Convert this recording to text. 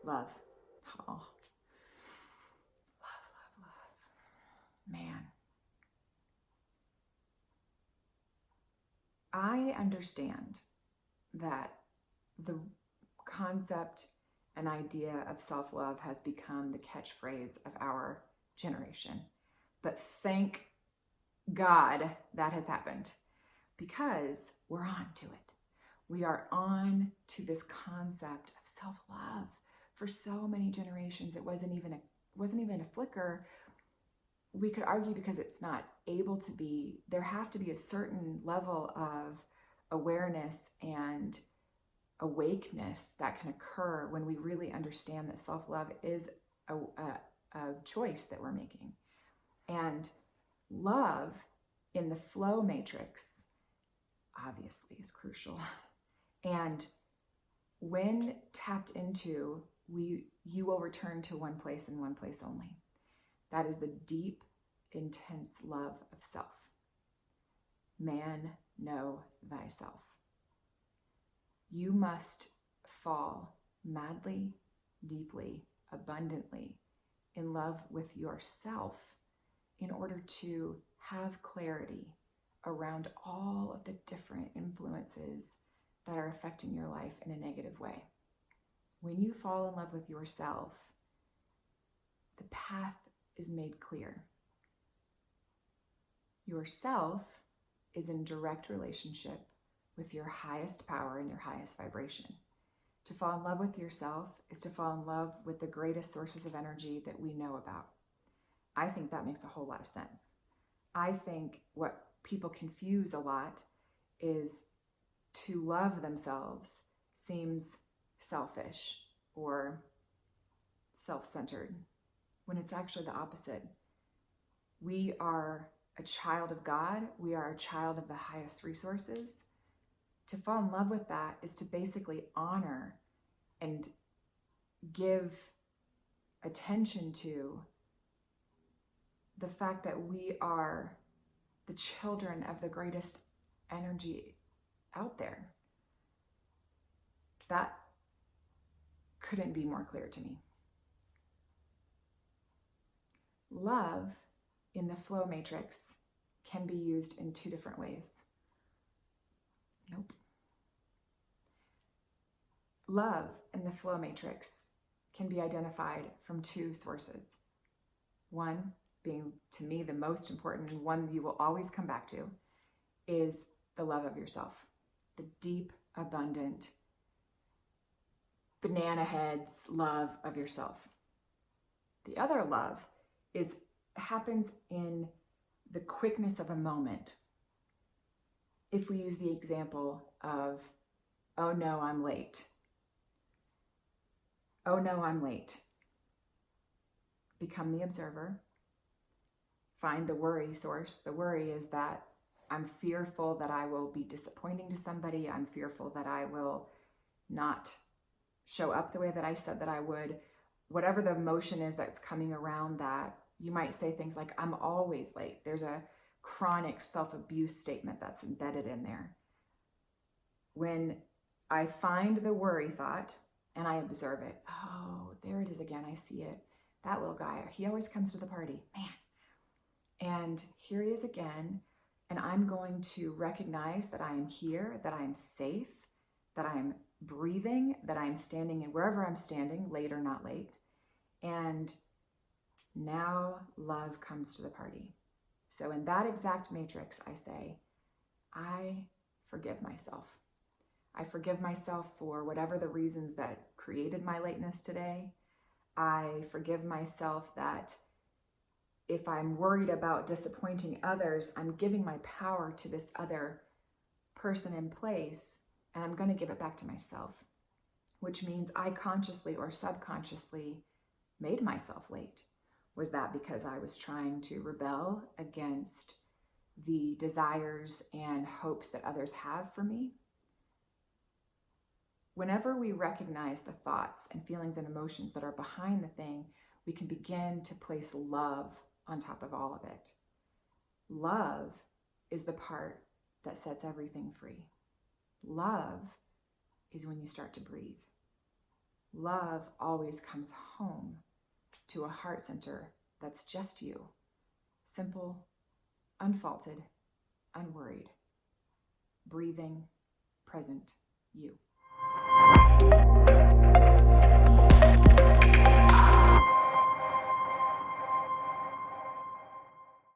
Love. Oh, love, love, love. Man. I understand that the concept and idea of self-love has become the catchphrase of our generation. But thank God that has happened, because we're on to it. We are on to this concept of self-love. For so many generations, it wasn't even a flicker. We could argue because it's not able to be. There have to be a certain level of awareness and awakeness that can occur when we really understand that self-love is a choice that we're making. And love in the flow matrix obviously is crucial. And when tapped into, you will return to one place and one place only. That is the deep, intense love of self. Man, know thyself. You must fall madly, deeply, abundantly in love with yourself in order to have clarity around all of the different influences that are affecting your life in a negative way. When you fall in love with yourself, the path is made clear. Yourself is in direct relationship with your highest power and your highest vibration. To fall in love with yourself is to fall in love with the greatest sources of energy that we know about. I think that makes a whole lot of sense. I think what people confuse a lot is to love themselves seems selfish or self-centered, when it's actually the opposite. We are a child of God. We are a child of the highest resources. To fall in love with that is to basically honor and give attention to the fact that we are the children of the greatest energy out there. That couldn't be more clear to me. Love in the flow matrix can be used in two different ways. Nope. Love in the flow matrix can be identified from two sources. One being, to me, the most important, and one you will always come back to, is the love of yourself. The deep, abundant, banana heads love of yourself. The other love happens in the quickness of a moment. If we use the example of, oh no, I'm late. Oh no, I'm late. Become the observer. Find the worry source. The worry is that I'm fearful that I will be disappointing to somebody. I'm fearful that I will not show up the way that I said that I would. Whatever the emotion is that's coming around that, you might say things like, I'm always late. There's a chronic self-abuse statement that's embedded in there. When I find the worry thought and I observe it, oh, there it is again. I see it. That little guy, he always comes to the party, man. And here he is again. And I'm going to recognize that I am here, that I am safe, that I am breathing, that I am standing in wherever I'm standing, late or not late. And now love comes to the party. So in that exact matrix, I say, I forgive myself. I forgive myself for whatever the reasons that created my lateness today. I forgive myself that if I'm worried about disappointing others, I'm giving my power to this other person in place, and I'm going to give it back to myself, which means I consciously or subconsciously made myself late. Was that because I was trying to rebel against the desires and hopes that others have for me? Whenever we recognize the thoughts and feelings and emotions that are behind the thing, we can begin to place love on top of all of it. Love is the part that sets everything free. Love is when you start to breathe. Love always comes home to a heart center that's just you, simple, unfaulted, unworried, breathing, present you.